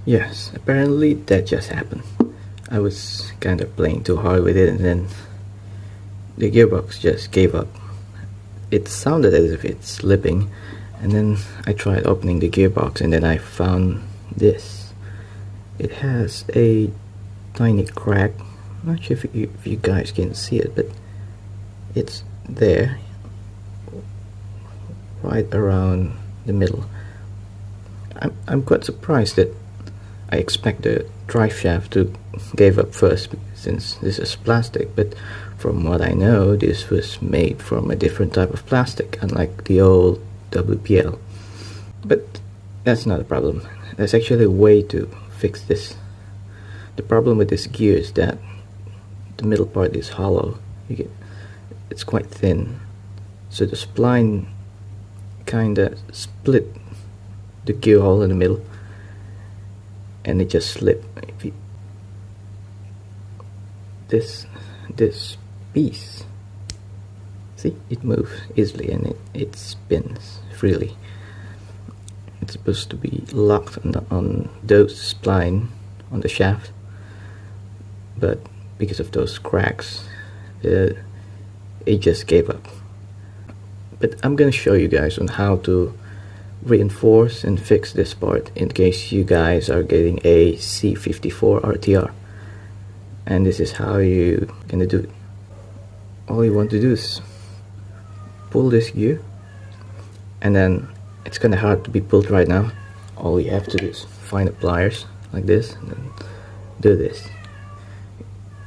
Yes, apparently that just happened. I was kind of playing too hard with it, and then the gearbox just gave up. It sounded as if it's slipping, and then I tried opening the gearbox, and then I found this. It has a tiny crack. I'm not sure if you guys can see it, but it's there, right around the middle. I'm quite surprised that I expect the drive shaft to give up first, since this is plastic, but from what I know, this was made from a different type of plastic, unlike the old WPL. But that's not a problem. There's actually a way to fix this. The problem with this gear is that the middle part is hollow. It's quite thin, so the spline kinda split the gear hole in the middle, and it just slipped. This piece, see, it moves easily, and it spins freely. It's supposed to be locked on those spline on the shaft, but because of those cracks, it just gave up. But I'm gonna show you guys on how to reinforce and fix this part in case you guys are getting a C54 RTR, and this is how you gonna do it. All you want to do is pull this gear, and then it's kinda hard to be pulled right now. All you have to do is find the pliers like this, and then do this.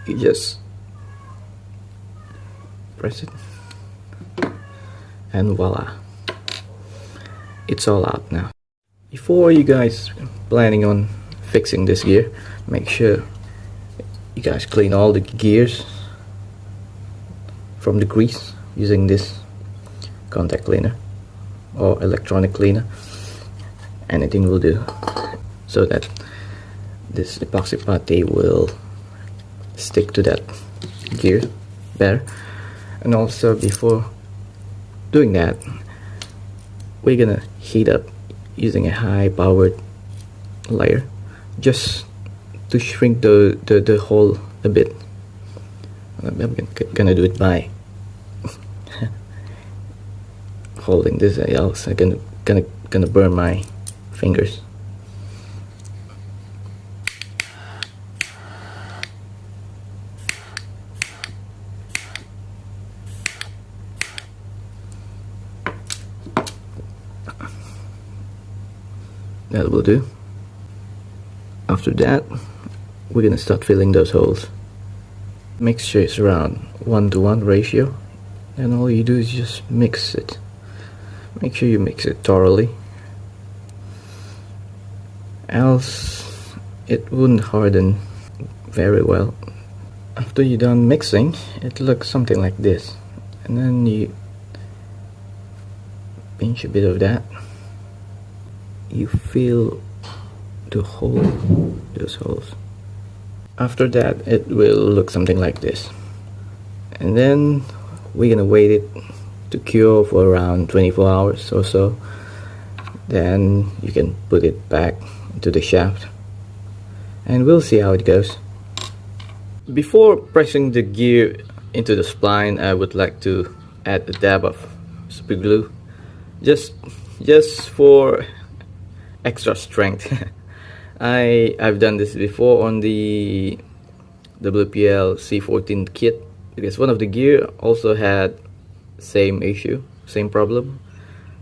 You just press it, and voila, it's all out now. Before you guys planning on fixing this gear, make sure you guys clean all the gears from the grease using this contact cleaner or electronic cleaner. Anything will do, so that this epoxy putty will stick to that gear better. And also, before doing that, we're gonna heat up using a high powered layer just to shrink the hole a bit. I'm gonna do it by holding this, else I'm gonna burn my fingers. That will do. After that, we're gonna start filling those holes. Make sure it's around 1:1 ratio, and all you do is just mix it. Make sure you mix it thoroughly, else it wouldn't harden very well. After you're done mixing, it looks something like this, and then you pinch a bit of that. You fill the hole, those holes. After that, it will look something like this, and then we're gonna wait it to cure for around 24 hours or so. Then you can put it back into the shaft, and we'll see how it goes. Before pressing the gear into the spline, I would like to add a dab of super glue, just for extra strength. I've done this before on the WPL C14 kit, because one of the gear also had same issue, same problem.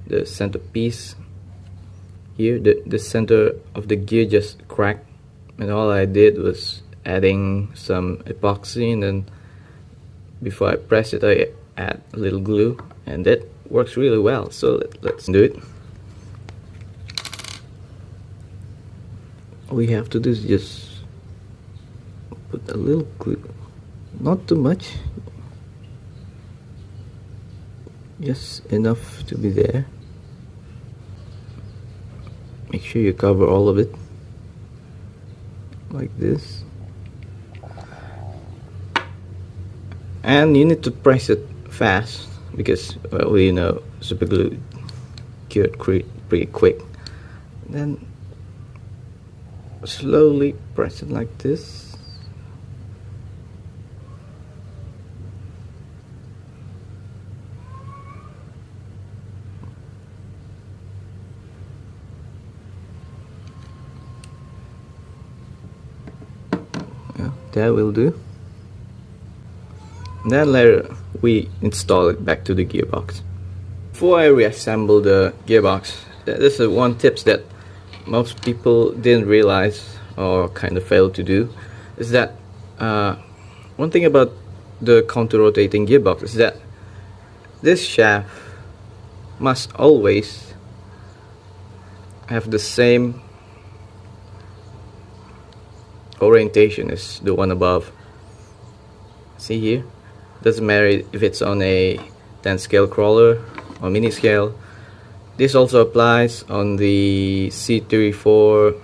The centerpiece here, the center of the gear just cracked, and all I did was adding some epoxy, and then before I press it, I add a little glue, and that works really well. So let's do it. all we have to do is just put a little glue, not too much, just enough to be there. Make sure you cover all of it like this, and you need to press it fast because, well, you know, super glue cured pretty quick. Then slowly press it like this. That will do. Then later we install it back to the gearbox. Before I reassemble the gearbox, this is one tips that most people didn't realize or kind of failed to do, is that one thing about the counter-rotating gearbox is that this shaft must always have the same orientation as the one above. See here, doesn't matter if it's on a 10 scale crawler or mini scale. This also applies on the C54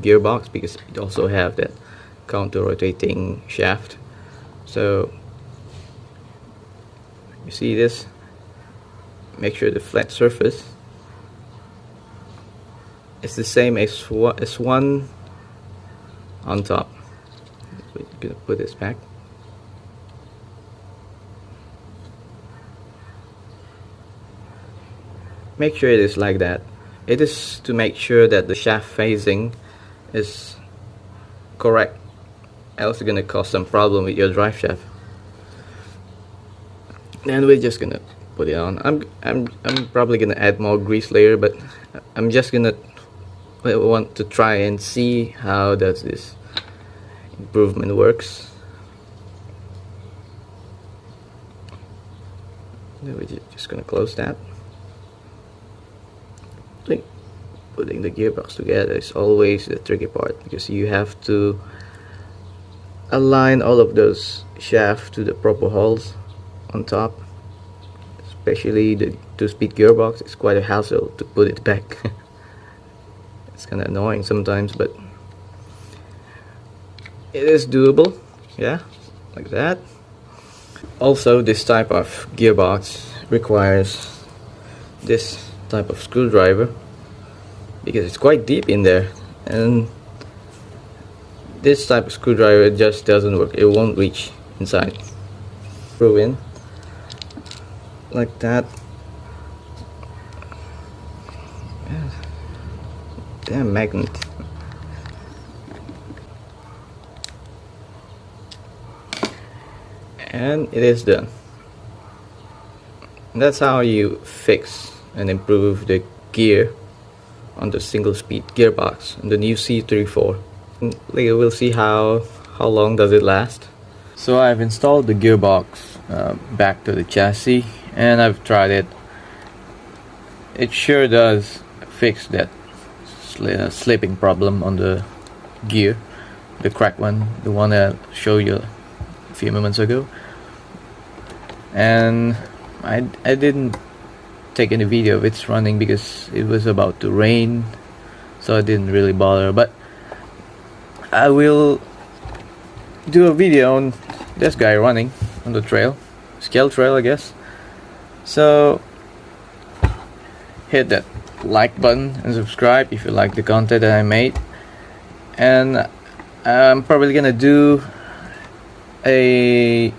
gearbox because it also have that counter rotating shaft. So you see this, make sure the flat surface is the same as one on top. We're gonna put this back. Make sure it is like that. It is to make sure that the shaft phasing is correct, else it's gonna cause some problem with your drive shaft. Then we're just gonna put it on. I'm probably gonna add more grease layer, but I'm just gonna want to try and see how does this improvement works. Then we're just gonna close that. I think putting the gearbox together is always the tricky part because you have to align all of those shafts to the proper holes on top. Especially the 2-speed gearbox, it's quite a hassle to put it back. It's kind of annoying sometimes, but it is doable. Yeah, like that. Also, this type of gearbox requires this type of screwdriver because it's quite deep in there, and this type of screwdriver just doesn't work. It won't reach inside. Screw in like that. Damn magnet. And it is done. And that's how you fix and improve the gear on the single speed gearbox on the new C54. And later we'll see how long does it last. So I've installed the gearbox back to the chassis and I've tried it. It sure does fix that slipping problem on the gear, the cracked one, the one that I showed you a few moments ago. And I didn't take any video of its running because it was about to rain, so I didn't really bother, but I will do a video on this guy running on the trail, scale trail I guess. So hit that like button and subscribe if you like the content that I made, and I'm probably gonna do a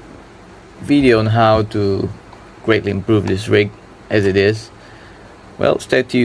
video on how to greatly improve this rig as it is. Well, stay tuned.